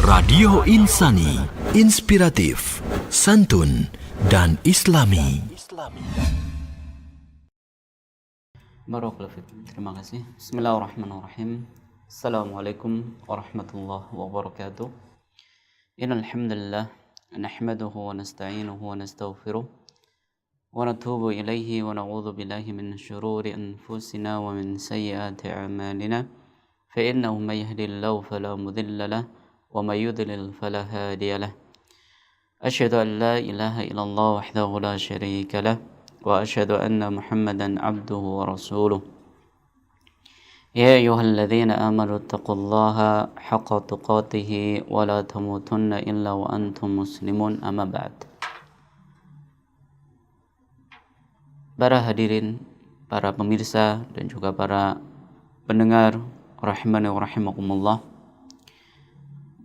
Radio Insani, inspiratif, santun, dan islami. Barakallahu fikum. Terima kasih. Bismillahirrahmanirrahim. Assalamualaikum warahmatullahi wabarakatuh. Innal hamdalillah nahmaduhu wa nasta'inuhu wa nastaghfiruh wa natubu ilaihi wa na'udzu billahi min syururi anfusina wa min sayyiati a'malina. Fa innahu may yahdihillahu fala mudilla lahu wa may yudlil fala hadiya lahu. Asyhadu an la ilaha illallah wahdahu la syarika lahu wa asyhadu anna Muhammadan abduhu wa rasuluh. Ya ayyuhalladzina amanu taqullaha haqqa tuqatih wa la tamutunna illa wa antum muslimun, amma ba'd. Para hadirin, para pemirsa dan juga para pendengar rahimani wa rahimakumullah.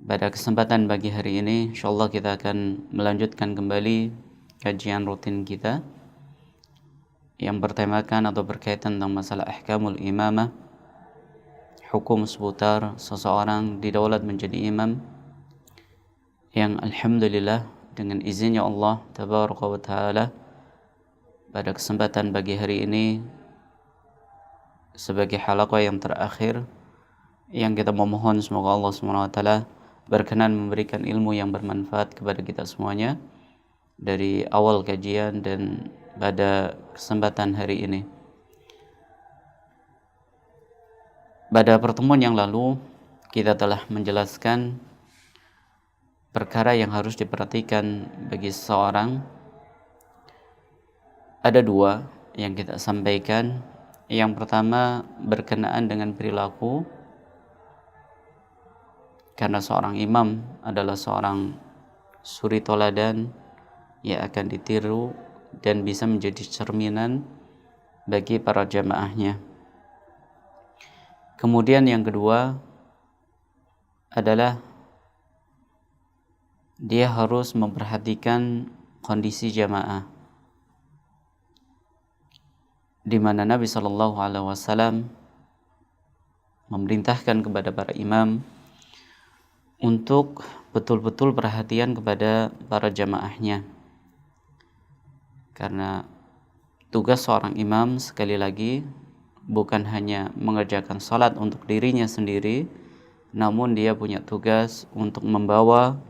Pada kesempatan pagi hari ini insyaallah kita akan melanjutkan kembali kajian rutin kita yang bertemakan atau berkaitan tentang masalah ahkamul imamah, hukum seputar seseorang didaulat menjadi imam, yang alhamdulillah dengan izinnya Allah tabaraka wa taala pada kesempatan pagi hari ini sebagai halaqah yang terakhir yang kita memohon semoga Allah Subhanahu wa taala berkenan memberikan ilmu yang bermanfaat kepada kita semuanya dari awal kajian dan pada kesempatan hari ini. Pada pertemuan yang lalu kita telah menjelaskan perkara yang harus diperhatikan bagi seseorang. Ada dua yang kita sampaikan. Yang pertama berkenaan dengan perilaku, karena seorang imam adalah seorang suri toladan yang akan ditiru dan bisa menjadi cerminan bagi para jamaahnya. Kemudian yang kedua adalah dia harus memperhatikan kondisi jamaah, di mana Nabi SAW memerintahkan kepada para imam untuk betul-betul perhatian kepada para jamaahnya. Karena tugas seorang imam sekali lagi bukan hanya mengerjakan salat untuk dirinya sendiri, namun dia punya tugas untuk membawa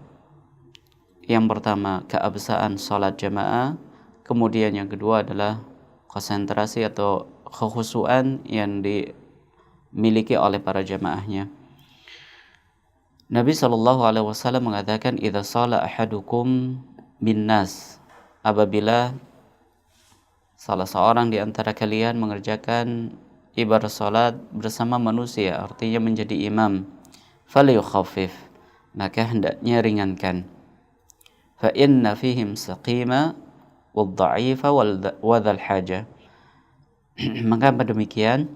yang pertama keabsahan salat jamaah, kemudian yang kedua adalah konsentrasi atau kekhusyuan yang dimiliki oleh para jamaahnya. Nabi SAW mengatakan, idza shala ahadukum bin nas, apabila salah seorang di antara kalian mengerjakan ibadah salat bersama manusia, artinya menjadi imam, falyukhaffif, maka hendaknya ringankan. Fa inna fihim saqima wal dha'ifa wa dzal haja. Maka demikian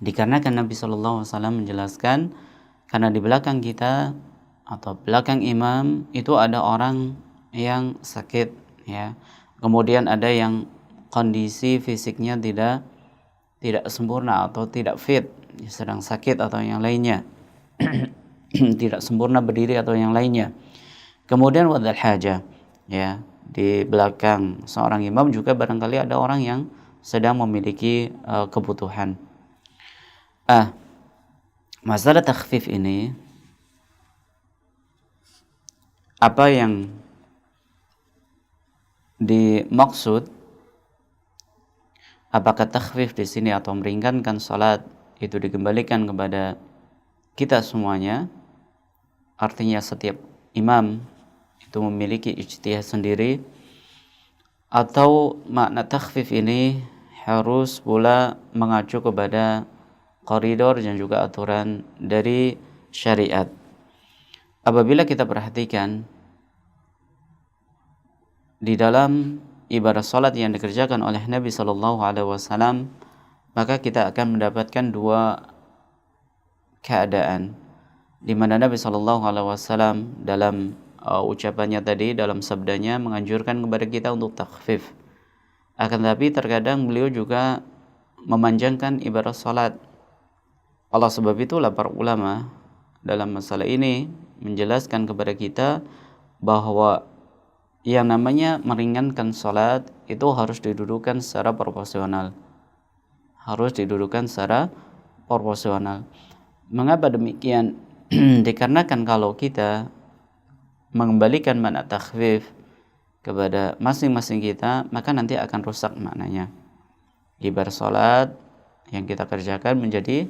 dikarenakan Nabi SAW menjelaskan, karena di belakang kita atau belakang imam itu ada orang yang sakit, ya. Kemudian ada yang kondisi fisiknya tidak sempurna atau tidak fit, sedang sakit atau yang lainnya. Tidak sempurna berdiri atau yang lainnya. Kemudian wadzal haja, ya. Di belakang seorang imam juga barangkali ada orang yang sedang memiliki kebutuhan. Masalah takhfif ini, apa yang dimaksud? Apakah takhfif di sini atau meringankan salat itu dikembalikan kepada kita semuanya? Artinya setiap imam itu memiliki ijtihad sendiri, atau makna takhfif ini harus pula mengacu kepada koridor dan juga aturan dari syariat. Apabila kita perhatikan di dalam ibadah salat yang dikerjakan oleh Nabi SAW, maka kita akan mendapatkan dua keadaan, di mana Nabi SAW dalam ucapannya tadi, dalam sabdanya menganjurkan kepada kita untuk takhfif. Akan tetapi terkadang beliau juga memanjangkan ibadah salat. Oleh sebab itulah para ulama dalam masalah ini menjelaskan kepada kita bahwa yang namanya meringankan salat itu harus didudukan secara proporsional. Mengapa demikian? Dikarenakan kalau kita mengembalikan makna takhfif kepada masing-masing kita, maka nanti akan rusak maknanya. Ibarat salat yang kita kerjakan menjadi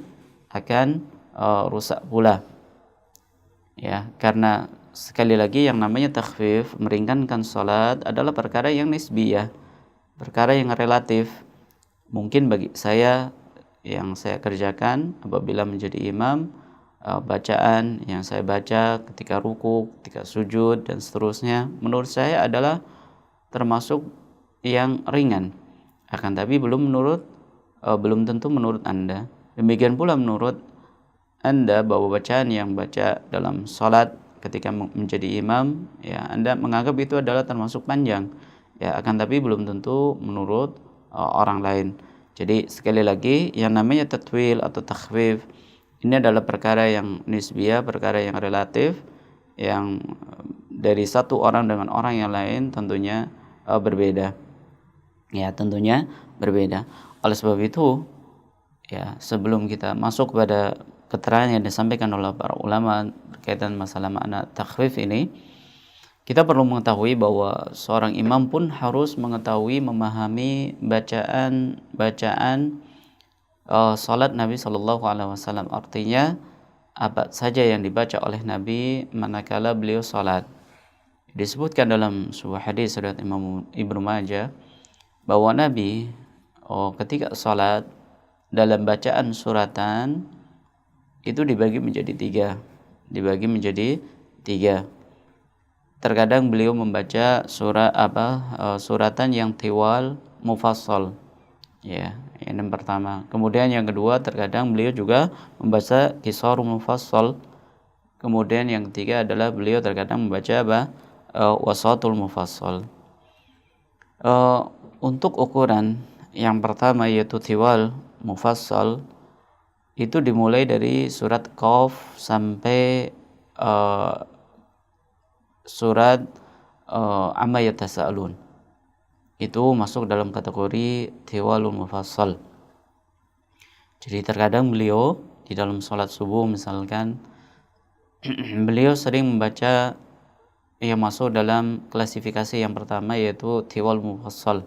akan rusak pula. Ya, karena sekali lagi yang namanya takhfif, meringankan salat adalah perkara yang nisbiyah, perkara yang relatif. Mungkin bagi saya yang saya kerjakan apabila menjadi imam, bacaan yang saya baca ketika ruku, ketika sujud dan seterusnya, menurut saya adalah termasuk yang ringan. Akan tapi belum tentu menurut Anda. Demikian pula menurut Anda bahwa bacaan yang baca dalam salat ketika menjadi imam, ya Anda menganggap itu adalah termasuk panjang. Ya, akan tapi belum tentu menurut orang lain. Jadi sekali lagi yang namanya tatwil atau takhfif ini adalah perkara yang nisbiyah, perkara yang relatif, yang dari satu orang dengan orang yang lain tentunya berbeda. Ya, tentunya berbeda. Oleh sebab itu, ya sebelum kita masuk pada keterangan yang disampaikan oleh para ulama berkaitan masalah makna takhfif ini, kita perlu mengetahui bahwa seorang imam pun harus mengetahui, memahami bacaan salat Nabi Shallallahu Alaihi Wasallam. Artinya apa saja yang dibaca oleh Nabi manakala beliau salat. Disebutkan dalam sebuah hadis riwayat Imam Ibnu Majah bahwa Nabi ketika salat dalam bacaan suratan itu dibagi menjadi tiga. Terkadang beliau membaca suratan yang tiwal mufassal, ya, yang pertama. Kemudian yang kedua, terkadang beliau juga membaca qisar mufassal. Kemudian yang ketiga adalah beliau terkadang membaca wasatul mufassal. Untuk ukuran yang pertama yaitu tiwal mufassal itu dimulai dari surat Qaf sampai surat amma yatasaalun. Itu masuk dalam kategori tiwalul mufassal. Jadi terkadang beliau di dalam sholat subuh misalkan beliau sering membaca yang masuk dalam klasifikasi yang pertama yaitu tiwal mufassal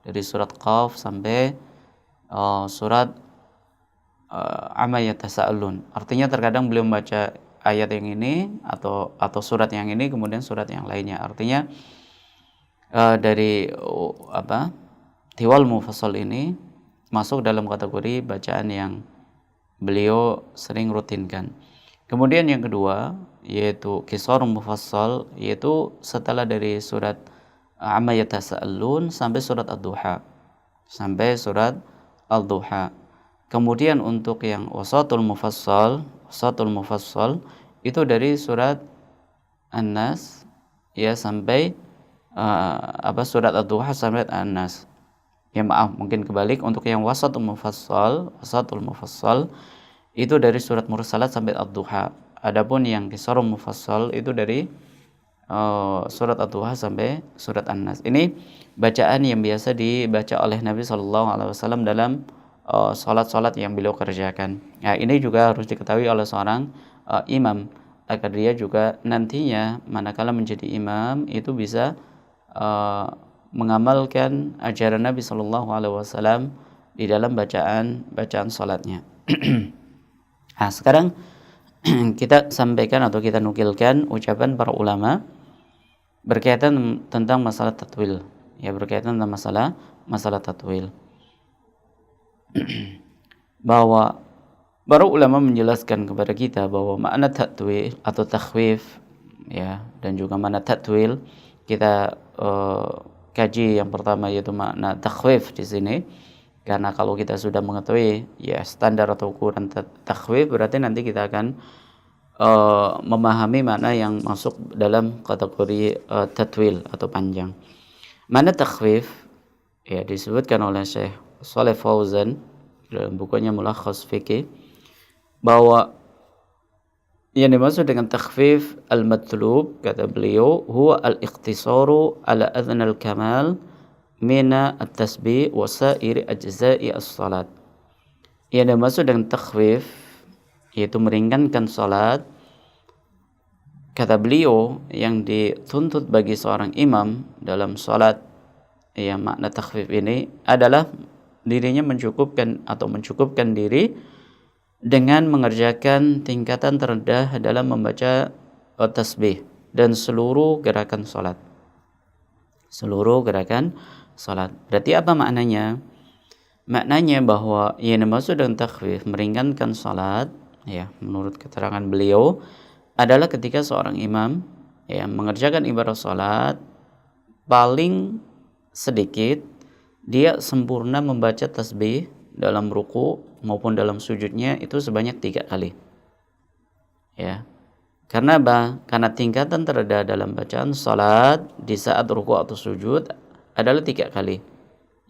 dari surat Qaf sampai surat amma yatasaalun. Artinya terkadang beliau membaca ayat yang ini atau surat yang ini kemudian surat yang lainnya. Artinya dari tiwal mufassal ini masuk dalam kategori bacaan yang beliau sering rutinkan. Kemudian yang kedua yaitu qisar mufassal, yaitu setelah dari surat amma yatasaalun sampai surat ad-duha. Kemudian untuk yang wasatul mufassal itu dari surat An-Nas ya sampai surat ad-duha sampai An-Nas. Ya maaf, mungkin kebalik. Untuk yang wasatul mufassal itu dari surat Mursalat sampai ad-duha. Adapun yang qisar mufassal itu dari surat ad-duha sampai surat An-Nas. Ini bacaan yang biasa dibaca oleh Nabi SAW dalam salat-salat yang beliau kerjakan. Nah, ini juga harus diketahui oleh seorang imam agar dia juga nantinya manakala menjadi imam itu bisa mengamalkan ajaran Nabi SAW di dalam bacaan salatnya. Nah, sekarang kita sampaikan atau kita nukilkan ucapan para ulama berkaitan tentang masalah tatwil. Ya, berkaitan tentang masalah tatwil. Bahwa para ulama menjelaskan kepada kita bahwa makna tatwil atau takhwif, ya, dan juga makna tatwil kita kaji yang pertama yaitu makna takhwif di sini. Karena kalau kita sudah mengetahui ya standar atau ukuran takhwif, berarti nanti kita akan memahami makna yang masuk dalam kategori tatwil atau panjang. Makna takhwif ya disebutkan oleh Syekh Shalih Fauzan dalam bukunya Mulakhas Fiqih bahwa Yang dimaksud dengan takhfif al-matlub, kata beliau, huwa al-ikhtisaru ala adnal kamal mina at-tasbih wa sa'iri ajza'i as-salat. Yang dimaksud dengan takhfif yaitu meringankan salat. Kata beliau, yang dituntut bagi seorang imam dalam salat, ya, makna takhfif ini adalah dirinya mencukupkan diri dengan mengerjakan tingkatan terendah dalam membaca tasbih dan seluruh gerakan salat. Berarti apa maknanya? Maknanya bahwa yang dimaksud dengan takhfif, meringankan salat, ya, menurut keterangan beliau adalah ketika seorang imam, ya, mengerjakan ibadah salat, paling sedikit dia sempurna membaca tasbih dalam ruku maupun dalam sujudnya itu sebanyak 3 kali. Ya. Karena apa? Karena tingkatan terendah dalam bacaan salat di saat ruku atau sujud adalah 3 kali.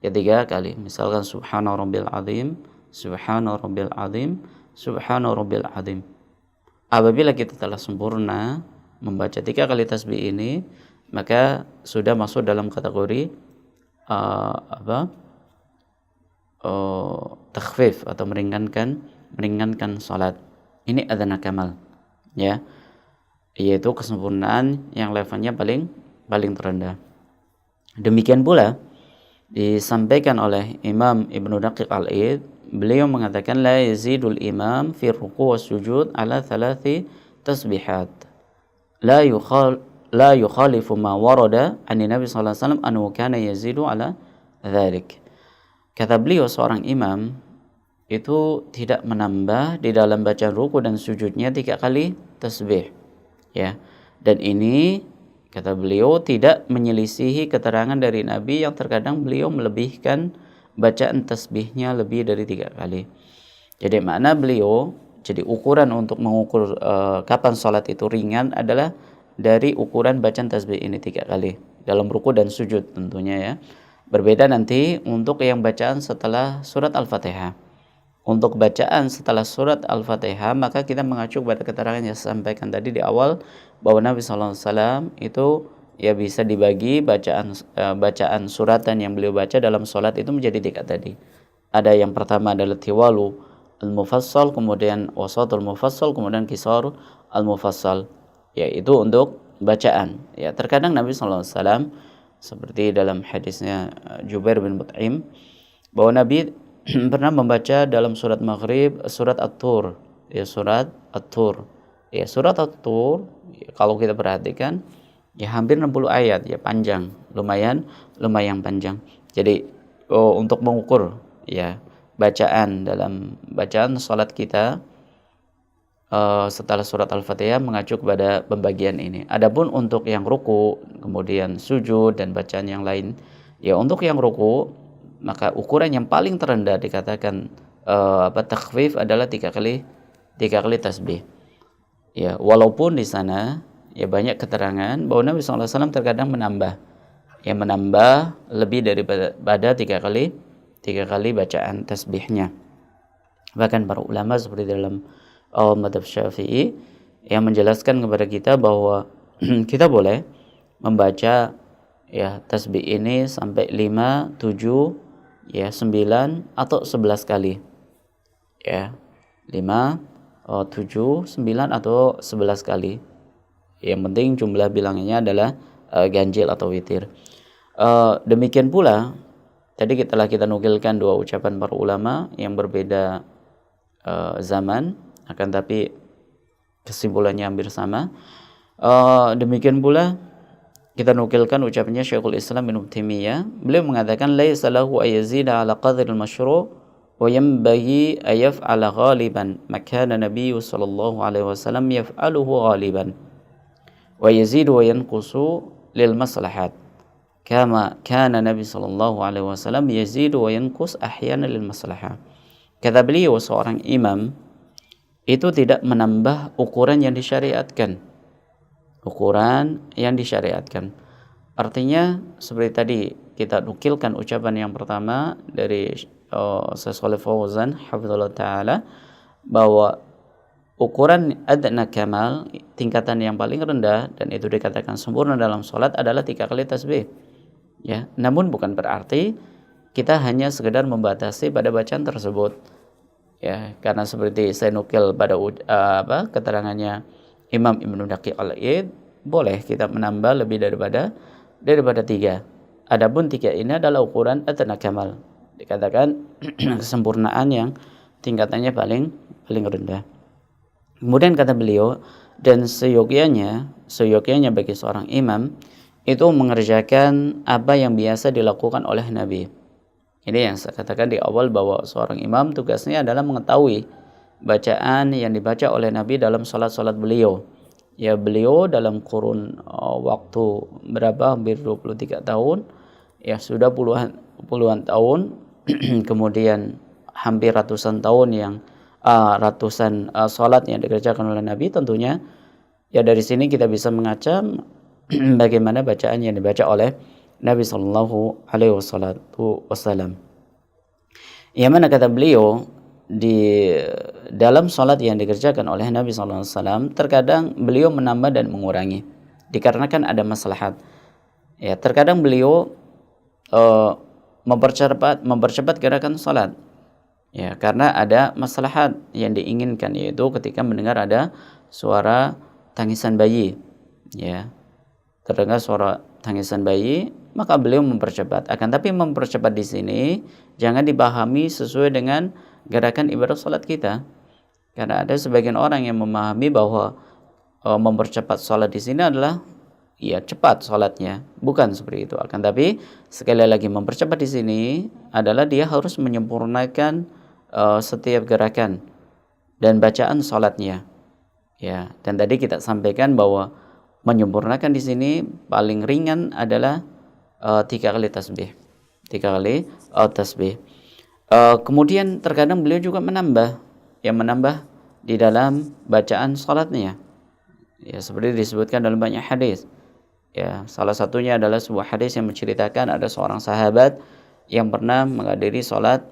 Ya, 3 kali. Misalkan subhana rabbil azim, subhana rabbil azim, subhana rabbil azim. Apabila kita telah sempurna membaca 3 kali tasbih ini, maka sudah masuk dalam kategori takhfif atau meringankan salat. Ini adna kamal, ya, yaitu kesempurnaan yang levelnya paling terendah. Demikian pula disampaikan oleh Imam Ibnu Daqiq Al-Id, beliau mengatakan la yazidul imam fi ruku' was sujud ala 3 tasbihat la yukhalifu ma warada an Nabi sallallahu alaihi wasallam annahu kana yazidu ala dzalik. Kata beliau, seorang imam itu tidak menambah di dalam bacaan ruku dan sujudnya 3 kali tasbih, ya. Dan ini, kata beliau, tidak menyelisihi keterangan dari Nabi yang terkadang beliau melebihkan bacaan tasbihnya lebih dari 3 kali. Jadi makna beliau, jadi ukuran untuk mengukur kapan salat itu ringan adalah dari ukuran bacaan tasbih ini 3 kali dalam ruku dan sujud tentunya, ya. Berbeda nanti untuk yang bacaan setelah surat Al-Fatihah. Untuk bacaan setelah surat Al-Fatihah, maka kita mengacu pada keterangan yang saya sampaikan tadi di awal bahwa Nabi SAW itu, ya, bisa dibagi bacaan suratan yang beliau baca dalam sholat itu menjadi 3 tadi. Ada yang pertama adalah tiwalu al-mufassal, kemudian wasatul mufassal, kemudian qisar al-mufassal, yaitu untuk bacaan. Ya, terkadang Nabi SAW seperti dalam hadisnya Jubair bin Mut'im, bahwa Nabi pernah membaca dalam surat Maghrib surat At-Tur, ya, surat At-Tur. Ya, surat At-Tur, ya, kalau kita perhatikan, ya, hampir 60 ayat, ya, panjang, lumayan panjang. Jadi untuk mengukur, ya, dalam bacaan salat kita setelah surat Al-Fatihah mengacu kepada pembagian ini. Adapun untuk yang ruku, kemudian sujud dan bacaan yang lain, ya, untuk yang ruku maka ukuran yang paling terendah dikatakan takhfif adalah 3 kali tasbih. Ya, walaupun di sana, ya, banyak keterangan bahwa Nabi SAW terkadang menambah lebih daripada 3 kali bacaan tasbihnya. Bahkan para ulama seperti dalam madhab Syafi'i yang menjelaskan kepada kita bahwa kita boleh membaca, ya, tasbih ini sampai 5, 7, ya, 9 atau 11 kali. Ya, 5, 7, 9 atau 11 kali. Yang penting jumlah bilangannya adalah ganjil atau witir. Demikian pula tadi telah kita nukilkan 2 ucapan para ulama yang berbeda zaman, akan tapi kesimpulannya hampir sama. Demikian pula kita nukilkan ucapannya Syekhul Islam Ibnu Taimiyah. Beliau mengatakan laisa lahu ayzida ala qadri al-masyru' wa yanbaghi ay yaf'ala ghaliban makana Nabi sallallahu alaihi wasallam yaf'aluhu ghaliban wa yazidu wa yanqusu lil maslahat kama kana Nabi sallallahu alaihi wasallam yazidu wa yanqus ahyana lil maslahah. Kata beliau, seorang imam itu tidak menambah ukuran yang disyariatkan. Artinya seperti tadi kita nukilkan ucapan yang pertama dari Syekh Shalih Fauzan hafizallahu taala, bahwa ukuran adna kamal, tingkatan yang paling rendah dan itu dikatakan sempurna dalam sholat adalah 3 kali tasbih. Ya, namun bukan berarti kita hanya sekedar membatasi pada bacaan tersebut. Ya, karena seperti saya nukil pada keterangannya Imam Ibnu Daqiq al-Id, boleh kita menambah lebih daripada 3. Adapun 3 ini adalah ukuran adna kamal. Dikatakan kesempurnaan yang tingkatannya paling rendah. Kemudian kata beliau, dan seyogyanya bagi seorang imam itu mengerjakan apa yang biasa dilakukan oleh Nabi. Ini yang saya katakan di awal bahwa seorang imam tugasnya adalah mengetahui bacaan yang dibaca oleh Nabi dalam salat-salat beliau. Ya, beliau dalam kurun waktu berapa, hampir 23 tahun, ya sudah puluhan tahun, kemudian hampir ratusan tahun yang salat yang dikerjakan oleh Nabi. Tentunya ya dari sini kita bisa mengaca bagaimana bacaan yang dibaca oleh Nabi Shallallahu Alaihi Wasallam. Yang mana kata beliau, di dalam salat yang dikerjakan oleh Nabi Shallallahu Alaihi Wasallam terkadang beliau menambah dan mengurangi dikarenakan ada maslahat. Ya, terkadang beliau mempercepat gerakan salat. Ya, karena ada maslahat yang diinginkan, yaitu ketika mendengar ada suara tangisan bayi. Ya, terdengar suara tangisan bayi, maka beliau mempercepat. Akan tapi mempercepat di sini jangan dipahami sesuai dengan gerakan ibadah salat kita. Karena ada sebagian orang yang memahami bahwa mempercepat salat di sini adalah ya cepat salatnya. Bukan seperti itu. Akan tapi sekali lagi mempercepat di sini adalah dia harus menyempurnakan setiap gerakan dan bacaan salatnya. Ya, dan tadi kita sampaikan bahwa menyempurnakan di sini paling ringan adalah 3 kali tasbih. 3 kali tasbih. Kemudian terkadang beliau juga menambah di dalam bacaan salatnya. Ya, seperti disebutkan dalam banyak hadis. Ya, salah satunya adalah sebuah hadis yang menceritakan ada seorang sahabat yang pernah menghadiri salat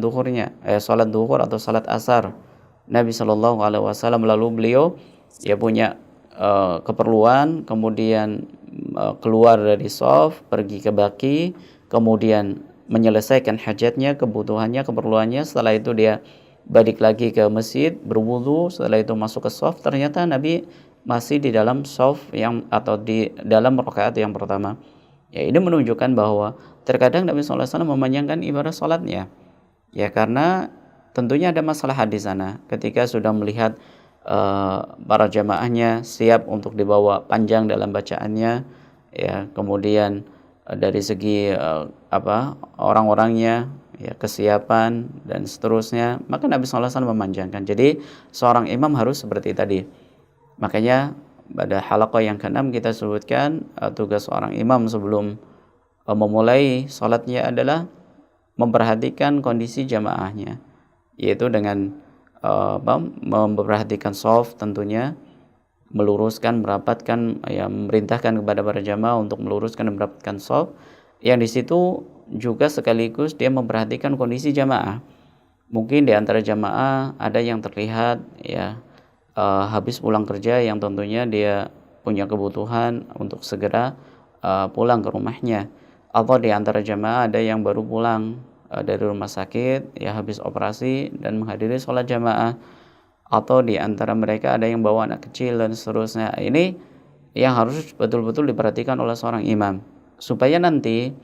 duhur atau salat asar Nabi Shallallahu Alaihi Wasallam, lalu beliau ya punya keperluan, kemudian keluar dari shaf, pergi ke baki, kemudian menyelesaikan hajatnya, kebutuhannya, keperluannya. Setelah itu dia balik lagi ke masjid, berwudu, setelah itu masuk ke shaf. Ternyata Nabi masih di dalam shaf atau di dalam rakaat yang pertama. Ya, ini menunjukkan bahwa terkadang Nabi SAW memanjangkan ibadah salatnya. Ya, karena tentunya ada masalah di sana. Ketika sudah melihat para jamaahnya siap untuk dibawa panjang dalam bacaannya, ya, kemudian dari segi orang-orangnya, ya, kesiapan dan seterusnya, maka Nabi SAW memanjangkan. Jadi seorang imam harus seperti tadi. Makanya pada halaqah yang ke-6 kita sebutkan tugas seorang imam sebelum memulai salatnya adalah memperhatikan kondisi jamaahnya, yaitu dengan memperhatikan shaf, tentunya meluruskan, merapatkan, ya, memerintahkan kepada para jamaah untuk meluruskan dan merapatkan shaf. Yang di situ juga sekaligus dia memperhatikan kondisi jamaah. Mungkin di antara jamaah ada yang terlihat ya habis pulang kerja, yang tentunya dia punya kebutuhan untuk segera pulang ke rumahnya, atau di antara jamaah ada yang baru pulang dari rumah sakit, ya habis operasi dan menghadiri sholat jamaah, atau di antara mereka ada yang bawa anak kecil dan seterusnya. Ini yang harus betul-betul diperhatikan oleh seorang imam, supaya nanti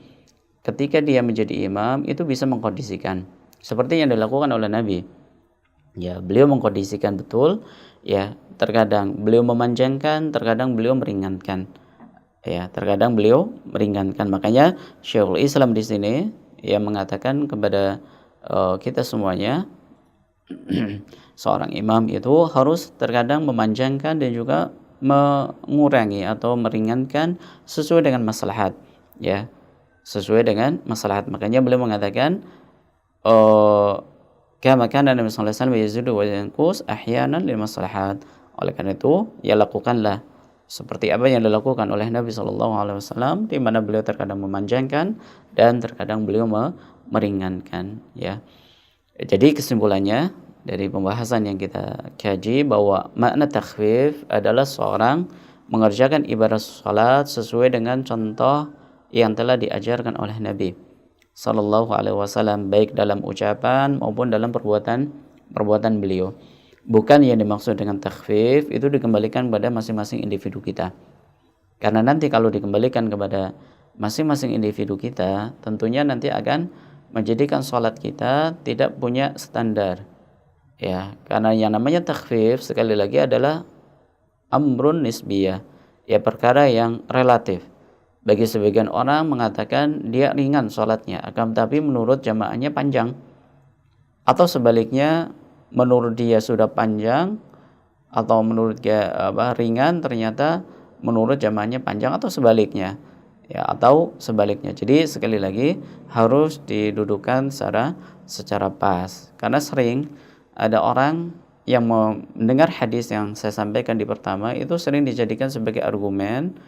ketika dia menjadi imam itu bisa mengkondisikan seperti yang dilakukan oleh Nabi. Ya, beliau mengkondisikan betul. Ya, terkadang beliau memanjangkan, terkadang beliau meringankan. Ya, terkadang beliau meringankan. Makanya Syekhul Islam di sini ya mengatakan kepada kita semuanya, seorang imam itu harus terkadang memanjangkan dan juga mengurangi atau meringankan sesuai dengan maslahat. Ya, sesuai dengan maslahat. Makanya beliau mengatakan kama kana Nabi sallallahu alaihi wasallam yazidu wa yanqus ahyanan lil maslahat. Oleh karena itu, ya lakukanlah seperti apa yang dilakukan oleh Nabi sallallahu alaihi wasallam, di mana beliau terkadang memanjangkan dan terkadang beliau meringankan, ya. Jadi kesimpulannya dari pembahasan yang kita kaji bahwa makna takhfif adalah seorang mengerjakan ibadah salat sesuai dengan contoh yang telah diajarkan oleh Nabi sallallahu alaihi wasallam, baik dalam ucapan maupun dalam perbuatan beliau. Bukan yang dimaksud dengan takhfif itu dikembalikan kepada masing-masing individu kita. Karena nanti kalau dikembalikan kepada masing-masing individu kita, tentunya nanti akan menjadikan salat kita tidak punya standar. Ya, karena yang namanya takhfif sekali lagi adalah amrun nisbiyah, ya perkara yang relatif. Bagi sebagian orang mengatakan dia ringan sholatnya, akan tetapi menurut jamaahnya panjang. Atau sebaliknya, menurut dia sudah panjang, atau menurut dia ringan, ternyata menurut jamaahnya panjang, atau sebaliknya. Ya, atau sebaliknya. Jadi sekali lagi harus didudukan secara pas. Karena sering ada orang yang mendengar hadis yang saya sampaikan di pertama itu sering dijadikan sebagai argumen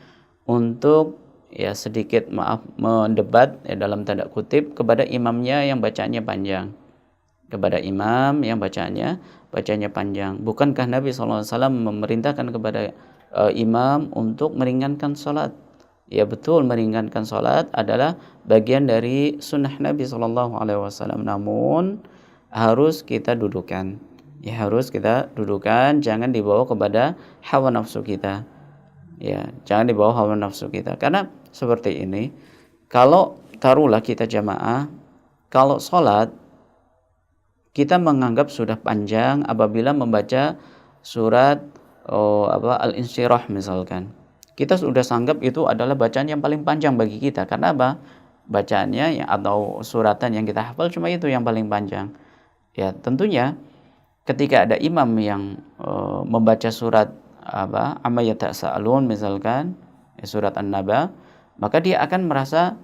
untuk ya sedikit mendebat ya dalam tanda kutip kepada imamnya yang bacaannya panjang, kepada imam yang bacaannya panjang. Bukankah Nabi SAW memerintahkan kepada imam untuk meringankan sholat? Ya betul, meringankan sholat adalah bagian dari sunnah Nabi SAW. Namun harus kita dudukan, jangan dibawa kepada hawa nafsu kita. Ya, jangan dibawa hawa nafsu kita. Karena seperti ini, kalau taruhlah kita jamaah, kalau sholat kita menganggap sudah panjang apabila membaca surat Al-Insyirah misalkan. Kita sudah anggap itu adalah bacaan yang paling panjang bagi kita. Karena apa? Bacaannya atau suratan yang kita hafal cuma itu yang paling panjang. Ya, tentunya ketika ada imam yang membaca surat amma yatasaalun misalkan surat An-Naba, maka dia akan merasa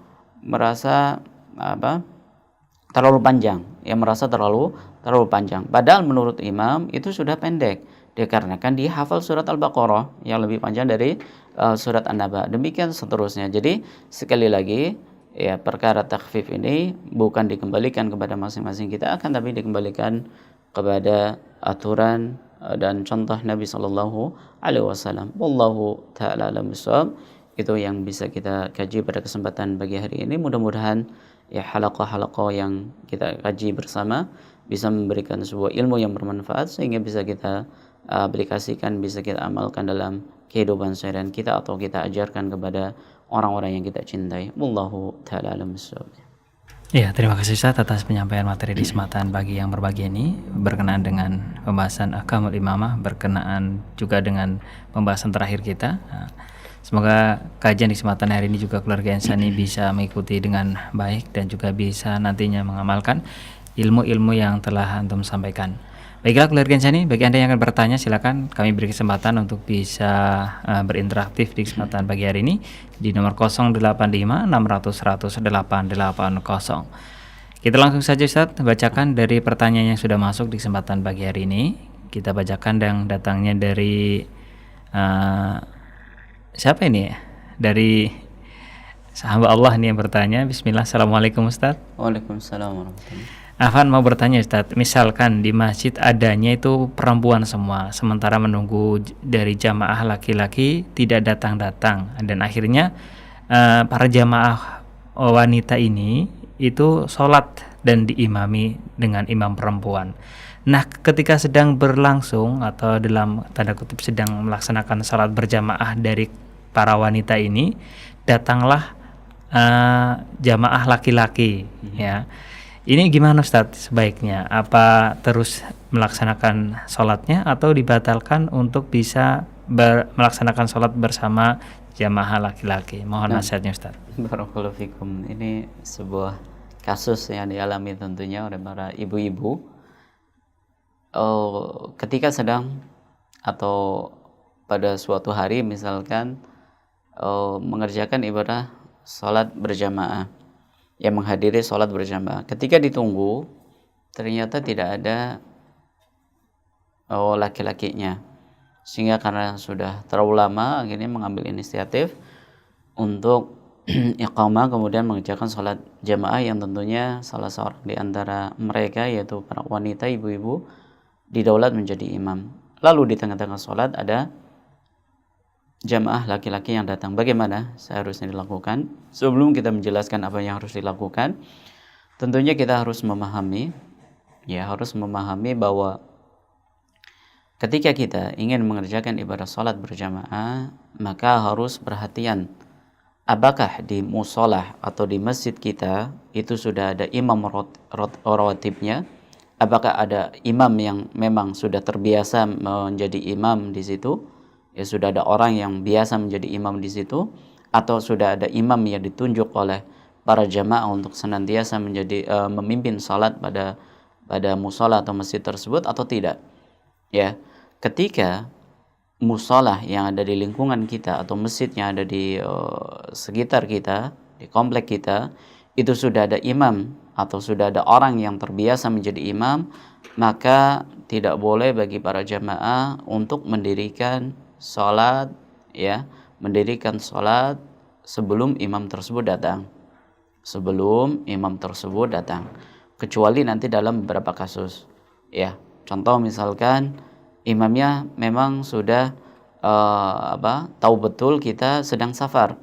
terlalu panjang, merasa terlalu panjang. Padahal menurut imam itu sudah pendek, dikarenakan dia hafal surat Al-Baqarah yang lebih panjang dari surat An-Naba. Demikian seterusnya. Jadi sekali lagi ya, perkara takhfif ini bukan dikembalikan kepada masing-masing kita, akan tapi dikembalikan kepada aturan dan contoh Nabi Sallallahu Alaihi Wasallam. Wallahu taala alam bissawab. Itu yang bisa kita kaji pada kesempatan pagi hari ini. Mudah-mudahan ya halaqah-halaqah yang kita kaji bersama bisa memberikan sebuah ilmu yang bermanfaat sehingga bisa kita aplikasikan, bisa kita amalkan dalam kehidupan seharian kita atau kita ajarkan kepada orang-orang yang kita cintai. Wallahu taala alam bissawab. Ya, terima kasih Ustaz atas penyampaian materi di kesempatan pagi yang berbahagia ini berkenaan dengan pembahasan Ahkamul Imamah, berkenaan juga dengan pembahasan terakhir kita. Semoga kajian di kesempatan hari ini juga keluarga Insani bisa mengikuti dengan baik dan juga bisa nantinya mengamalkan ilmu-ilmu yang telah antum sampaikan. Baiklah keluarga Insani, bagi Anda yang akan bertanya silakan kami beri kesempatan untuk bisa berinteraktif di kesempatan pagi hari ini di nomor 085 600 100 880. Kita langsung saja Ustaz bacakan dari pertanyaan yang sudah masuk di kesempatan pagi hari ini. Kita bacakan yang datangnya dari siapa ini ya? Dari sahabat Allah ini yang bertanya. Bismillah. Assalamualaikum Ustaz. Waalaikumsalam warahmatullahi. Afan mau bertanya Ustaz, misalkan di masjid adanya itu perempuan semua, sementara menunggu dari jamaah laki-laki tidak datang-datang, dan akhirnya para jamaah wanita ini itu sholat dan diimami dengan imam perempuan. Nah, ketika sedang berlangsung atau dalam tanda kutip sedang melaksanakan sholat berjamaah dari para wanita ini, datanglah jamaah laki-laki, ya. Ini gimana Ustadz sebaiknya? Apa terus melaksanakan sholatnya atau dibatalkan untuk bisa melaksanakan sholat bersama jamaah laki-laki? Mohon nasihatnya Ustadz. Barakallahu fikum. Ini sebuah kasus yang dialami tentunya oleh para ibu-ibu. Ketika sedang atau pada suatu hari misalkan mengerjakan ibadah sholat berjamaah, yang menghadiri sholat berjamaah. Ketika ditunggu, ternyata tidak ada laki-lakinya, sehingga karena sudah terlalu lama, akhirnya mengambil inisiatif untuk iqamah, kemudian mengerjakan sholat jamaah yang tentunya salah seorang di antara mereka, yaitu para wanita, ibu-ibu, didaulat menjadi imam. Lalu di tengah-tengah sholat ada jamaah laki-laki yang datang. Bagaimana seharusnya dilakukan? Sebelum kita menjelaskan apa yang harus dilakukan, tentunya kita harus memahami bahwa ketika kita ingin mengerjakan ibadah sholat berjamaah, maka harus perhatian apakah di musolah atau di masjid kita itu sudah ada imam rawatibnya, apakah ada imam yang memang sudah terbiasa menjadi imam di situ, ya sudah ada orang yang biasa menjadi imam di situ, atau sudah ada imam yang ditunjuk oleh para jamaah untuk senantiasa menjadi memimpin salat pada musola atau masjid tersebut atau tidak. Ya, ketika musola yang ada di lingkungan kita atau masjid yang ada di sekitar kita, di komplek kita, itu sudah ada imam atau sudah ada orang yang terbiasa menjadi imam, maka tidak boleh bagi para jamaah untuk mendirikan sholat, mendirikan sholat sebelum imam tersebut datang. Kecuali nanti dalam beberapa kasus. Ya, contoh misalkan imamnya memang sudah tahu betul kita sedang safar,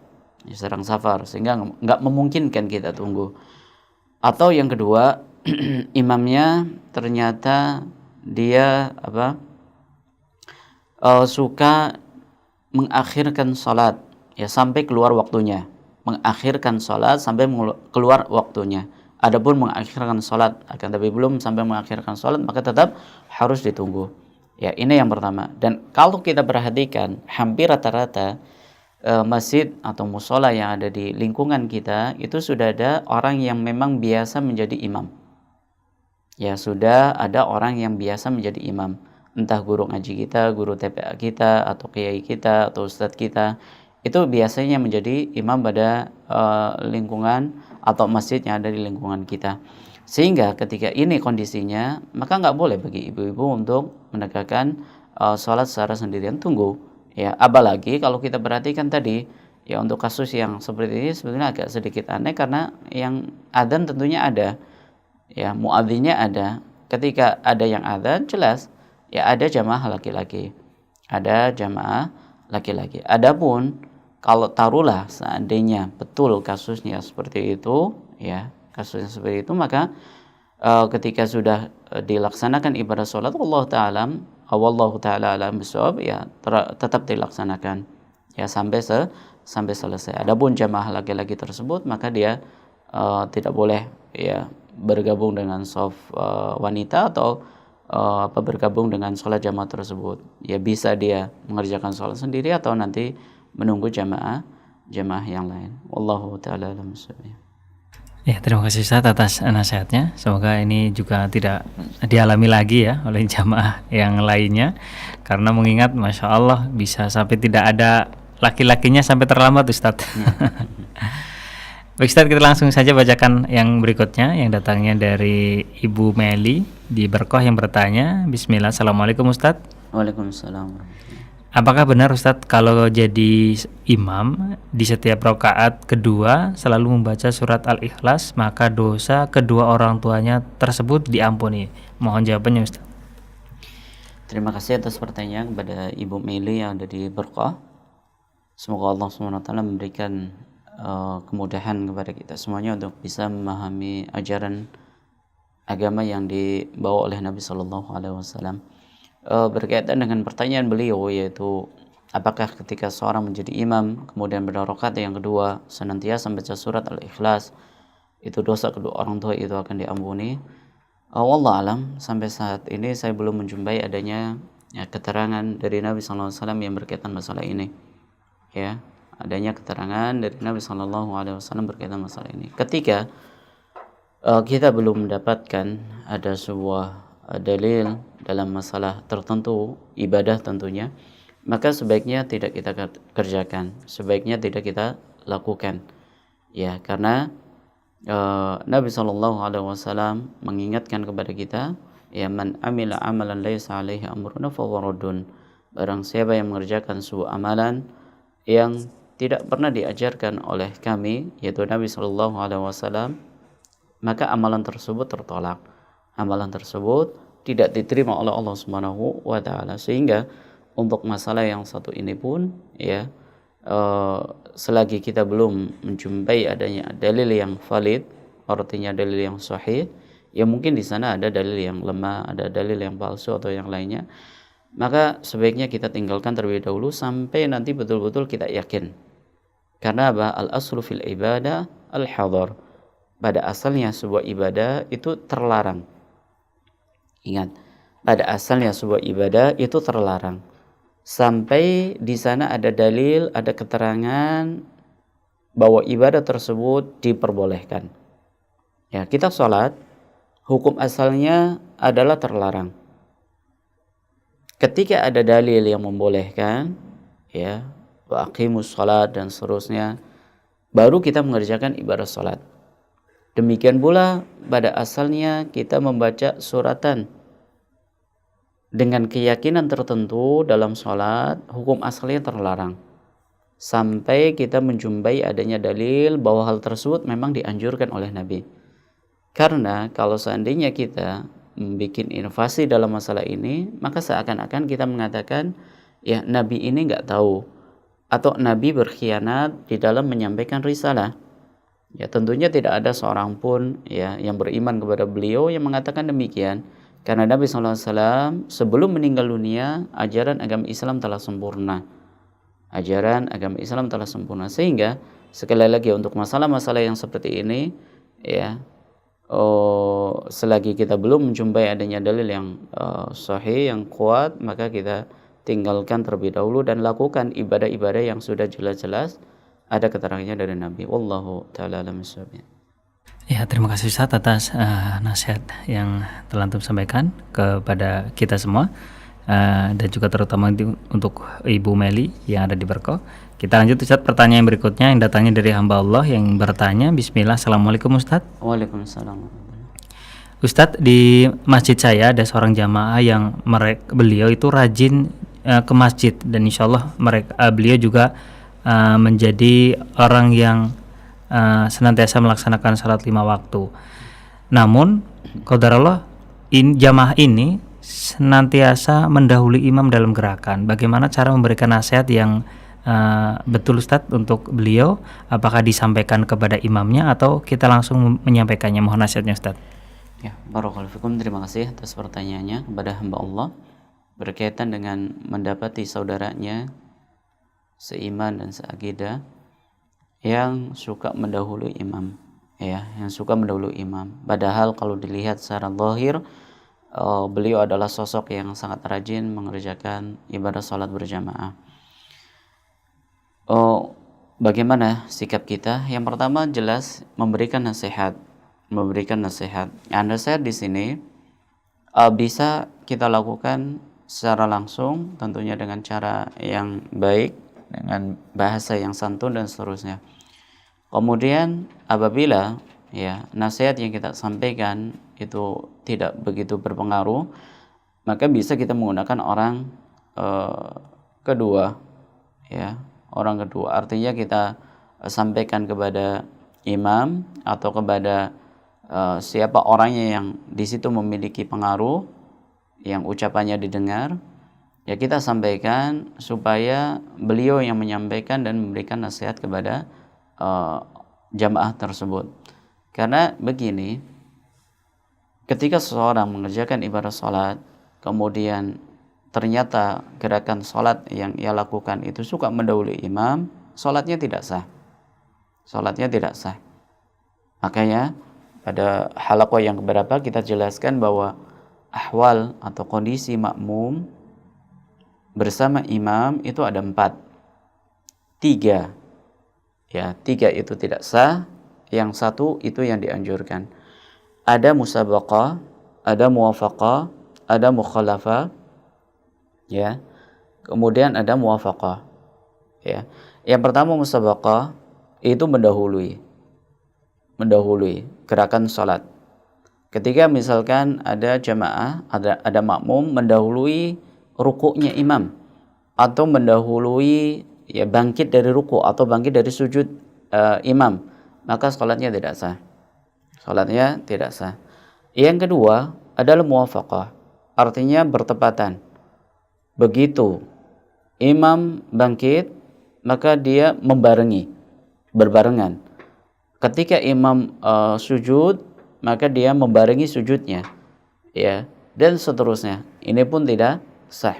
sehingga nggak memungkinkan kita tunggu. Atau yang kedua, imamnya ternyata dia suka mengakhirkan sholat sampai keluar waktunya, Adapun mengakhirkan sholat tapi belum sampai mengakhirkan sholat, maka tetap harus ditunggu. Ya, ini yang pertama. Dan kalau kita perhatikan, hampir rata-rata masjid atau musola yang ada di lingkungan kita itu sudah ada orang yang memang biasa menjadi imam. Ya, sudah ada orang yang biasa menjadi imam. Entah guru ngaji kita, guru TPA kita, atau kiai kita, atau ustadz kita, itu biasanya menjadi imam pada lingkungan atau masjid yang ada di lingkungan kita. Sehingga ketika ini kondisinya, maka nggak boleh bagi ibu-ibu untuk menegakkan sholat secara sendirian, tunggu. Ya, apalagi kalau kita perhatikan tadi, ya untuk kasus yang seperti ini sebenarnya agak sedikit aneh karena yang adzan tentunya ada, ya muadzinnya ada. Ketika ada yang adzan, jelas ya ada jamaah laki-laki. Adapun kalau taruhlah seandainya betul kasusnya seperti itu, maka ketika sudah dilaksanakan ibadah sholat, wallahu ta'ala alam bisawab, ya tetap dilaksanakan ya sampai selesai. Adapun jamaah laki-laki tersebut, maka dia tidak boleh ya bergabung dengan shaf wanita atau bergabung dengan sholat jamaah tersebut. Ya bisa dia mengerjakan sholat sendiri atau nanti menunggu jamaah yang lain. Wallahu ta'ala alam bisawab. Ya, terima kasih Ustaz atas nasihatnya. Semoga ini juga tidak dialami lagi ya oleh jamaah yang lainnya. Karena mengingat Masya Allah bisa sampai tidak ada laki-lakinya sampai terlambat Ustaz. Baik Ustaz, kita langsung saja bacakan yang berikutnya yang datangnya dari Ibu Meli di Berkoh yang bertanya. Bismillah, Assalamualaikum Ustaz. Waalaikumsalam. Apakah benar Ustadz kalau jadi imam di setiap rakaat kedua selalu membaca surat Al-Ikhlas, maka dosa kedua orang tuanya tersebut diampuni? Mohon jawabannya Ustadz. Terima kasih atas pertanyaan kepada Ibu Meli yang ada di Berkah. Semoga Allah SWT memberikan kemudahan kepada kita semuanya untuk bisa memahami ajaran agama yang dibawa oleh Nabi SAW. Berkaitan dengan pertanyaan beliau, yaitu apakah ketika seorang menjadi imam kemudian pada rakaat yang kedua senantiasa membaca surat Al-Ikhlas, itu dosa kedua orang tua itu akan diampuni? Wallahu alam, sampai saat ini saya belum menjumpai adanya keterangan dari Nabi SAW yang berkaitan masalah ini. Ya, adanya keterangan dari Nabi SAW berkaitan masalah ini. Ketika kita belum mendapatkan ada sebuah dalil dalam masalah tertentu, ibadah tentunya, maka sebaiknya tidak kita kerjakan, sebaiknya tidak kita lakukan. Ya, karena Nabi SAW mengingatkan kepada kita, ya man amila amalan laisa alaihi amruna fahuwa raddun. Barang siapa yang mengerjakan sebuah amalan yang tidak pernah diajarkan oleh kami, yaitu Nabi SAW, maka amalan tersebut tertolak. Amalan tersebut tidak diterima oleh Allah Subhanahu wa taala. Sehingga untuk masalah yang satu ini pun ya, selagi kita belum menjumpai adanya dalil yang valid, artinya dalil yang sahih, ya mungkin di sana ada dalil yang lemah, ada dalil yang palsu atau yang lainnya, maka sebaiknya kita tinggalkan terlebih dahulu sampai nanti betul-betul kita yakin. Karena apa? Al-aslu fil ibadah al-hadar. Pada asalnya sebuah ibadah itu terlarang. Ingat, pada asalnya sebuah ibadah itu terlarang. Sampai di sana ada dalil, ada keterangan bahwa ibadah tersebut diperbolehkan. Ya, kita sholat, hukum asalnya adalah terlarang. Ketika ada dalil yang membolehkan, ya, wa aqimus sholat dan seterusnya, baru kita mengerjakan ibadah sholat. Demikian pula pada asalnya kita membaca suratan dengan keyakinan tertentu dalam sholat, hukum asalnya terlarang. Sampai kita menjumpai adanya dalil bahwa hal tersebut memang dianjurkan oleh Nabi. Karena kalau seandainya kita membuat inovasi dalam masalah ini, maka seakan-akan kita mengatakan, ya Nabi ini nggak tahu, atau Nabi berkhianat di dalam menyampaikan risalah. Ya tentunya tidak ada seorang pun ya yang beriman kepada beliau yang mengatakan demikian. Karena Nabi SAW sebelum meninggal dunia, ajaran agama Islam telah sempurna. Ajaran agama Islam telah sempurna. Sehingga sekali lagi untuk masalah-masalah yang seperti ini, ya, selagi kita belum menjumpai adanya dalil yang sahih, yang kuat, maka kita tinggalkan terlebih dahulu dan lakukan ibadah-ibadah yang sudah jelas-jelas ada keterangannya dari Nabi. Wallahu ta'ala a'lam bishawab. Ya, terima kasih Ustaz atas nasihat yang telah Antum sampaikan kepada kita semua, dan juga terutama untuk Ibu Meli yang ada di Berko. Kita lanjut Ustaz, pertanyaan berikutnya yang datangnya dari hamba Allah yang bertanya. Bismillah. Assalamualaikum Ustaz. Waalaikumsalam. Ustaz, di masjid saya ada seorang jamaah yang beliau itu rajin ke masjid, dan insya Allah beliau juga menjadi orang yang senantiasa melaksanakan salat 5 waktu. Namun qadarullah jamaah ini senantiasa mendahului imam dalam gerakan. Bagaimana cara memberikan nasihat yang betul Ustaz untuk beliau? Apakah disampaikan kepada imamnya atau kita langsung menyampaikannya? Mohon nasihatnya Ustaz. Ya, barakallahu fikum. Terima kasih atas pertanyaannya kepada hamba Allah berkaitan dengan mendapati saudaranya seiman dan seakidah yang suka mendahului imam, ya, yang suka mendahului imam. Padahal kalau dilihat secara zahir, beliau adalah sosok yang sangat rajin mengerjakan ibadah salat berjamaah. Bagaimana sikap kita? Yang pertama jelas memberikan nasihat. Nasihat di sini bisa kita lakukan secara langsung, tentunya dengan cara yang baik, dengan bahasa yang santun dan seterusnya. Kemudian apabila ya nasihat yang kita sampaikan itu tidak begitu berpengaruh, maka bisa kita menggunakan orang kedua, ya, orang kedua. Artinya kita sampaikan kepada imam atau kepada siapa orangnya yang di situ memiliki pengaruh, yang ucapannya didengar, ya kita sampaikan supaya beliau yang menyampaikan dan memberikan nasihat kepada jamaah tersebut. Karena begini, ketika seseorang mengerjakan ibadah sholat, kemudian ternyata gerakan sholat yang ia lakukan itu suka mendahului imam, sholatnya tidak sah. Makanya pada halaqah yang keberapa kita jelaskan bahwa ahwal atau kondisi makmum bersama imam itu ada 4. 3 itu tidak sah, yang 1 itu yang dianjurkan. Ada musabaqah, ada muwafaqah, ada mukhalafah, ya. Kemudian ada muwafaqah, ya. Yang pertama musabaqah itu mendahului gerakan salat. Ketika misalkan ada jamaah, ada makmum mendahului rukuknya imam, atau mendahului ya bangkit dari ruku atau bangkit dari sujud imam, maka salatnya tidak sah. Yang kedua adalah muwafaqah. artinya bertepatan. Begitu imam bangkit, maka dia membarengi, berbarengan. Ketika imam sujud, maka dia membarengi sujudnya, ya, dan seterusnya. Ini pun tidak sah,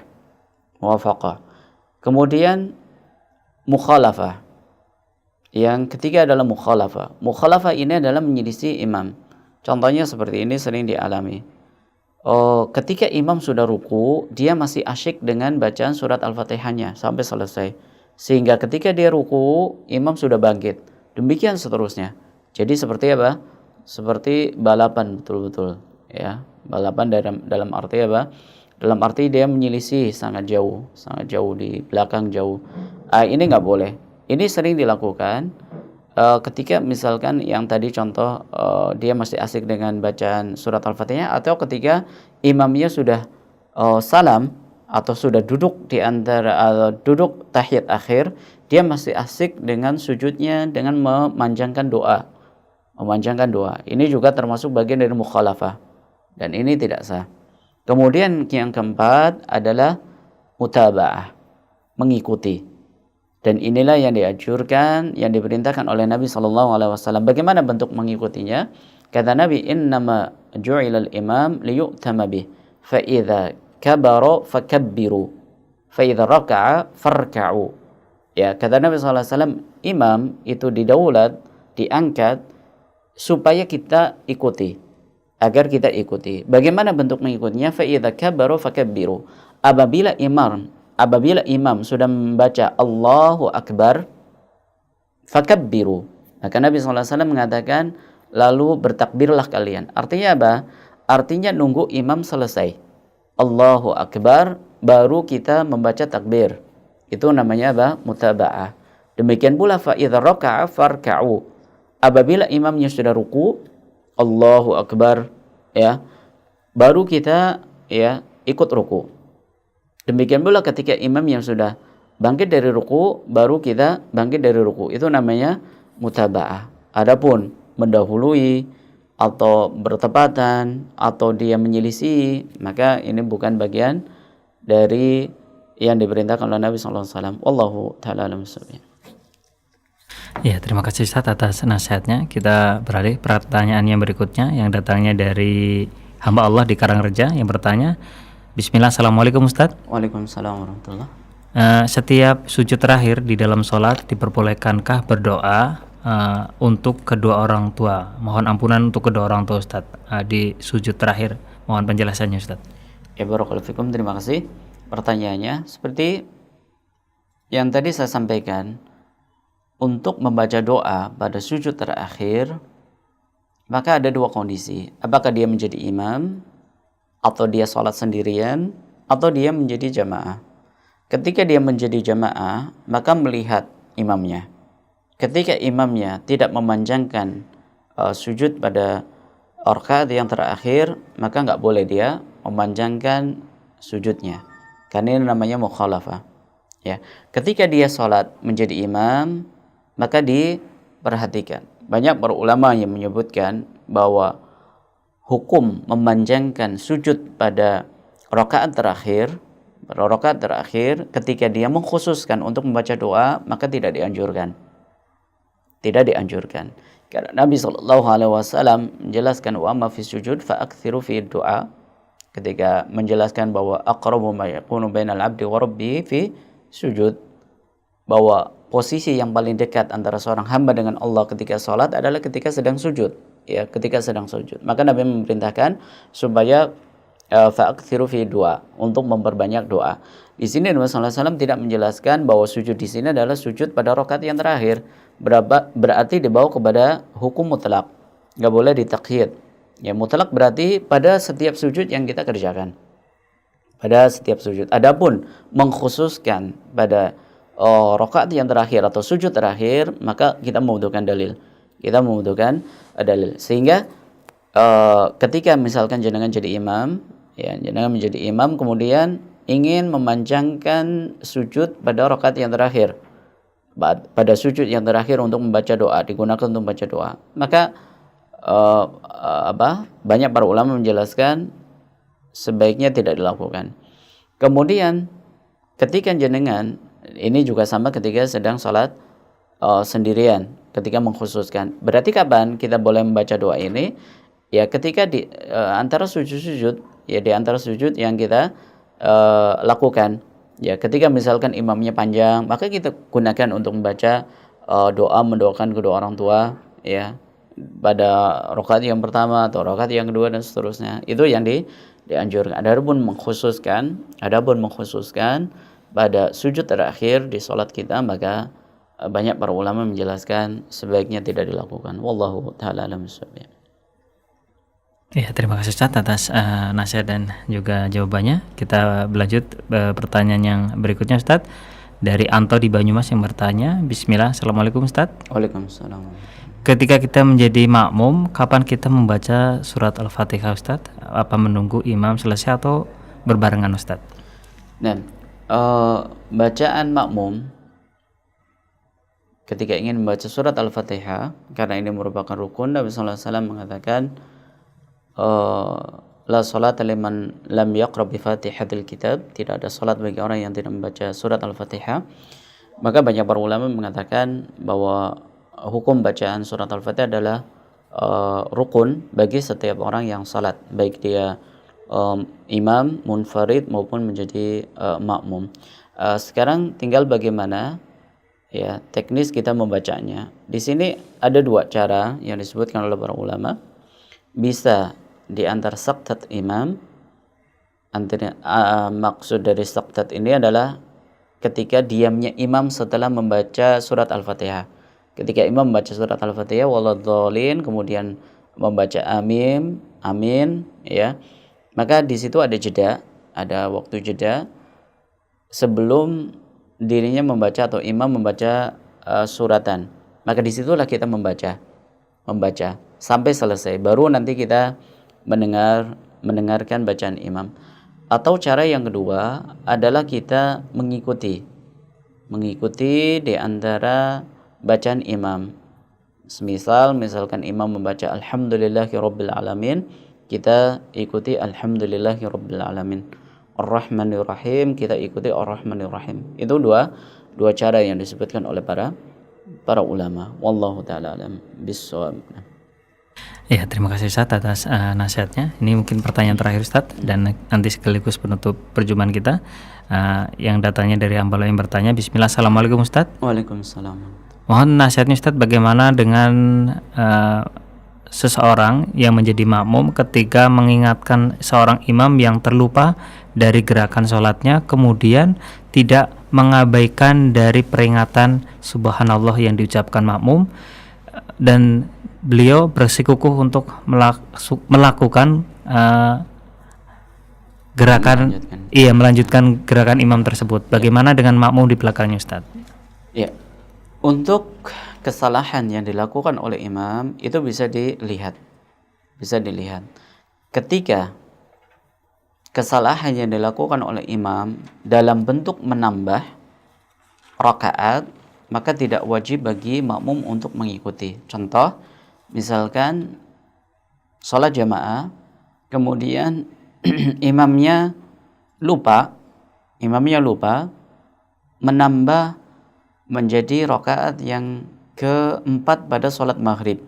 muwafaqah. Kemudian mukhalafah. Yang ketiga adalah mukhalafah. Mukhalafah ini adalah menyelisih imam. Contohnya seperti ini sering dialami. Ketika imam sudah ruku, dia masih asyik dengan bacaan surat Al-Fatihahnya sampai selesai. Sehingga ketika dia ruku, imam sudah bangkit. Demikian seterusnya. Jadi seperti apa? Seperti balapan betul-betul, ya. Balapan dalam arti apa? Dalam arti dia menyelisih sangat jauh di belakang jauh. Ini nggak boleh. Ini sering dilakukan ketika misalkan yang tadi contoh dia masih asik dengan bacaan surat Al-Fatihah, atau ketika imamnya sudah salam atau sudah duduk di antara duduk tahiyat akhir, dia masih asik dengan sujudnya dengan memanjangkan doa. Ini juga termasuk bagian dari mukhalafah, dan ini tidak sah. Kemudian yang keempat adalah mutaba'ah, mengikuti. Dan inilah yang dianjurkan, yang diperintahkan oleh Nabi SAW. Bagaimana bentuk mengikutinya? Kata Nabi, innama ju'ilal imam liyu'tama bih, fa idza kabara fakabbiru, fa idza raka'a farka'u. Ya, kata Nabi SAW, imam itu didaulat, diangkat supaya kita ikuti, agar kita ikuti. Bagaimana bentuk mengikutinya? Fa idza kabara fakabbiru. Apabila imam sudah membaca Allahu Akbar, fakabbiru, maka Nabi SAW mengatakan, lalu bertakbirlah kalian. Artinya apa? Artinya nunggu imam selesai Allahu Akbar, baru kita membaca takbir. Itu namanya apa? Mutaba'ah. Demikian pula fa idza raka'a farka'u. Apabila imamnya sudah ruku, Allahu Akbar, ya, baru kita, ya, ikut ruku. Demikian pula ketika imam yang sudah bangkit dari ruku, baru kita bangkit dari ruku. Itu namanya mutaba'ah. Adapun mendahului atau bertepatan atau dia menyelisih, maka ini bukan bagian dari yang diperintahkan oleh Nabi SAW. Wallahu ta'ala alam bissawab. Ya, terima kasih Ustaz atas nasihatnya. Kita beralih pertanyaan yang berikutnya yang datangnya dari hamba Allah di Karangreja yang bertanya, Bismillah, Assalamualaikum Ustaz. Waalaikumsalam warahmatullah. Setiap sujud terakhir di dalam sholat diperbolehkankah berdoa untuk kedua orang tua? Mohon ampunan untuk kedua orang tua Ustaz di sujud terakhir. Mohon penjelasannya Ustaz. Ya, barakallahu fikum, terima kasih. Pertanyaannya seperti yang tadi saya sampaikan, untuk membaca doa pada sujud terakhir, maka ada dua kondisi. Apakah dia menjadi imam, atau dia sholat sendirian, atau dia menjadi jamaah. Ketika dia menjadi jamaah, maka melihat imamnya. Ketika imamnya tidak memanjangkan sujud pada rakaat yang terakhir, maka nggak boleh dia memanjangkan sujudnya. Karena ini namanya mukhalafah. Ya. Ketika dia sholat menjadi imam, maka diperhatikan. Banyak para ulama yang menyebutkan bahwa hukum memanjangkan sujud pada rakaat terakhir ketika dia mengkhususkan untuk membaca doa, maka tidak dianjurkan. Karena Nabi SAW menjelaskan wa ma fi sujud fa aktsiru fi doa, ketika menjelaskan bahwa aqrabu ma yakunu bainal abdi wa rabbihi fi sujud, bahwa posisi yang paling dekat antara seorang hamba dengan Allah ketika sholat adalah ketika sedang sujud. Ya, ketika sedang sujud. Maka Nabi memerintahkan supaya fa'akthiru fi doa, untuk memperbanyak doa. Di sini Nabi SAW tidak menjelaskan bahwa sujud di sini adalah sujud pada rakaat yang terakhir. Berarti dibawa kepada hukum mutlak. Nggak boleh ditakyid. Ya, mutlak berarti pada setiap sujud yang kita kerjakan. Pada setiap sujud. Adapun mengkhususkan pada rakaat yang terakhir atau sujud terakhir, maka kita membutuhkan dalil. Sehingga ketika misalkan jenengan jadi imam, ya, jenengan menjadi imam kemudian ingin memanjangkan sujud pada rakaat yang terakhir, pada sujud yang terakhir untuk membaca doa, digunakan untuk membaca doa, maka banyak para ulama menjelaskan sebaiknya tidak dilakukan. Kemudian ketika jenengan, ini juga sama ketika sedang sholat sendirian, ketika mengkhususkan. Berarti kapan kita boleh membaca doa ini? Ya ketika di antara sujud-sujud, ya di antara sujud yang kita lakukan. Ya ketika misalkan imamnya panjang, maka kita gunakan untuk membaca doa, mendoakan kedua orang tua, ya pada rakaat yang pertama atau rakaat yang kedua dan seterusnya. Itu yang dianjurkan. Adapun mengkhususkan pada sujud terakhir di sholat kita, maka banyak para ulama menjelaskan sebaiknya tidak dilakukan. Wallahu ta'ala alam bissawab. Ya, terima kasih Ustaz atas nasihat dan juga jawabannya. Kita berlanjut pertanyaan yang berikutnya Ustaz. Dari Anto di Banyumas yang bertanya, Bismillah, Assalamualaikum Ustaz. Waalaikumsalam. Ketika kita menjadi makmum, kapan kita membaca surat Al-Fatihah Ustaz? Apa menunggu imam selesai atau berbarengan Ustaz? Nah, bacaan makmum ketika ingin membaca surat Al-Fatihah, karena ini merupakan rukun, Nabi sallallahu alaihi wasallam mengatakan la salata liman lam yaqra bi Fatihatil Kitab, tidak ada salat bagi orang yang tidak membaca surat Al-Fatihah. Maka banyak para ulama mengatakan bahwa hukum bacaan surat Al-Fatihah adalah rukun bagi setiap orang yang salat, baik dia imam, munfarid maupun menjadi makmum. Sekarang tinggal bagaimana ya teknis kita membacanya. Di sini ada dua cara yang disebutkan oleh para ulama. Bisa di antara saktat imam, maksud dari saktat ini adalah ketika diamnya imam setelah membaca surat Al-Fatihah. Ketika imam membaca surat Al-Fatihah waladhdallin, kemudian membaca amin, ya, maka di situ ada jeda, ada waktu jeda sebelum dirinya membaca atau imam membaca suratan. Maka disitulah kita membaca sampai selesai, baru nanti kita mendengarkan bacaan imam. Atau cara yang kedua adalah kita mengikuti di antara bacaan imam. Misalkan imam membaca alhamdulillahirabbil alamin, kita ikuti alhamdulillahirabbil alamin. Ar-Rahmanir Rahim, kita ikuti Ar-Rahmanir Rahim. Itu dua cara yang disebutkan oleh para ulama. Wallahu taala alam bissawab. Ya, terima kasih Ustaz atas nasihatnya. Ini mungkin pertanyaan terakhir Ustaz, dan nanti sekaligus penutup perjumpaan kita. Yang datanya dari Ambalo yang bertanya, Bismillah, Assalamualaikum Ustaz. Waalaikumsalam. Mohon nasihatnya Ustaz, bagaimana dengan seseorang yang menjadi makmum ketika mengingatkan seorang imam yang terlupa dari gerakan sholatnya, kemudian tidak mengabaikan dari peringatan subhanallah yang diucapkan makmum, dan beliau bersikukuh untuk melakukan melanjutkan gerakan imam tersebut. Bagaimana dengan makmum di belakangnya Ustaz? Ya, untuk kesalahan yang dilakukan oleh imam itu bisa dilihat. Ketika kesalahan yang dilakukan oleh imam dalam bentuk menambah rakaat, maka tidak wajib bagi makmum untuk mengikuti. Contoh, misalkan sholat jamaah, kemudian imamnya lupa menambah menjadi rakaat yang keempat pada sholat maghrib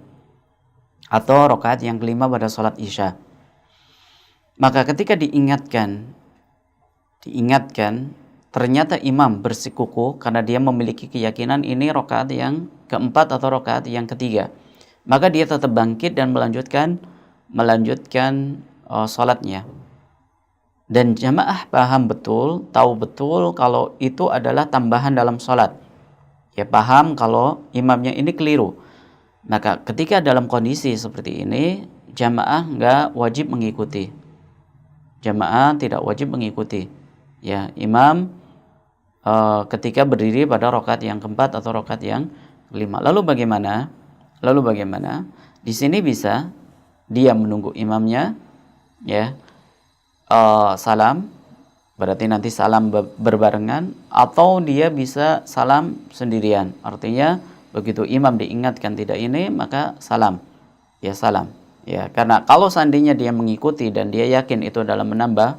atau rakaat yang kelima pada sholat isya. Maka ketika diingatkan, ternyata imam bersikukuh karena dia memiliki keyakinan ini rakaat yang keempat atau rakaat yang ketiga, maka dia tetap bangkit dan melanjutkan sholatnya. Dan jamaah tahu betul kalau itu adalah tambahan dalam sholat. Ya, paham kalau imamnya ini keliru. Maka ketika dalam kondisi seperti ini, jamaah tidak wajib mengikuti. Ya, imam ketika berdiri pada rakaat yang keempat atau rakaat yang kelima. Lalu bagaimana? Di sini bisa dia menunggu imamnya, ya, salam, berarti nanti salam berbarengan, atau dia bisa salam sendirian. Artinya begitu imam diingatkan tidak ini, maka salam. Ya, karena kalau seandainya dia mengikuti dan dia yakin itu adalah menambah,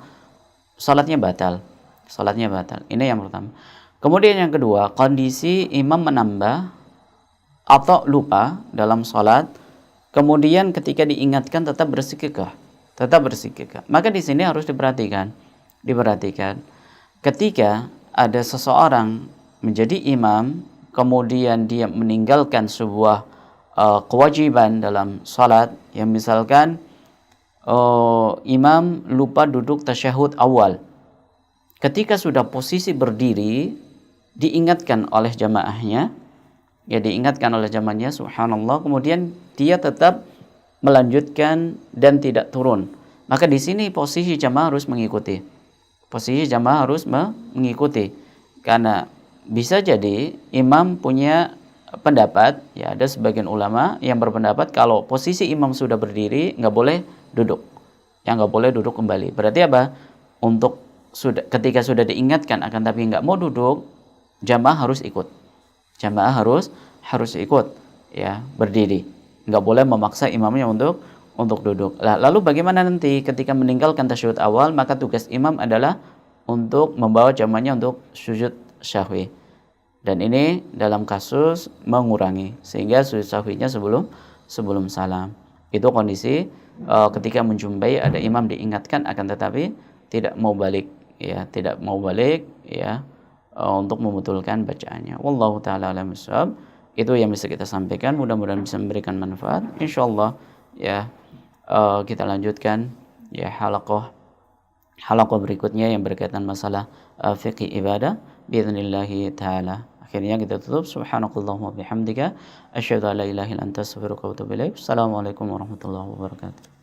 salatnya batal. Salatnya batal. Ini yang pertama. Kemudian yang kedua, kondisi imam menambah atau lupa dalam salat, kemudian ketika diingatkan tetap bersikukuh. Tetap bersikukuh. Maka di sini harus diperhatikan. Ketika ada seseorang menjadi imam, kemudian dia meninggalkan sebuah kewajiban dalam salat, yang misalkan imam lupa duduk tasyahud awal. Ketika sudah posisi berdiri, diingatkan oleh jamaahnya, subhanallah, kemudian dia tetap melanjutkan dan tidak turun. Maka di sini posisi jamaah harus mengikuti. Karena bisa jadi imam punya pendapat, ya ada sebagian ulama yang berpendapat kalau posisi imam sudah berdiri nggak boleh duduk, nggak boleh duduk kembali. Berarti apa? Ketika sudah diingatkan akan tapi nggak mau duduk, jamaah harus ikut. Ya, berdiri. Nggak boleh memaksa imamnya untuk duduk. Lalu bagaimana nanti ketika meninggalkan tasyahud awal, maka tugas imam adalah untuk membawa jamaahnya untuk sujud syahwi. Dan ini dalam kasus mengurangi sehingga sujud syahwinya sebelum salam. Itu kondisi ketika menjumpai ada imam diingatkan akan tetapi tidak mau balik untuk membetulkan bacaannya. Wallahu taala alam bissawab. Itu yang bisa kita sampaikan, mudah-mudahan bisa memberikan manfaat. Insyaallah kita lanjutkan halaqah berikutnya yang berkaitan masalah fikih ibadah biidznillah taala. Akhirnya kita tutup. Subhanakallahumma bihamdika asyhadu an la ilaha illa anta astaghfiruka wa atubu ilaik. Assalamualaikum warahmatullahi wabarakatuh.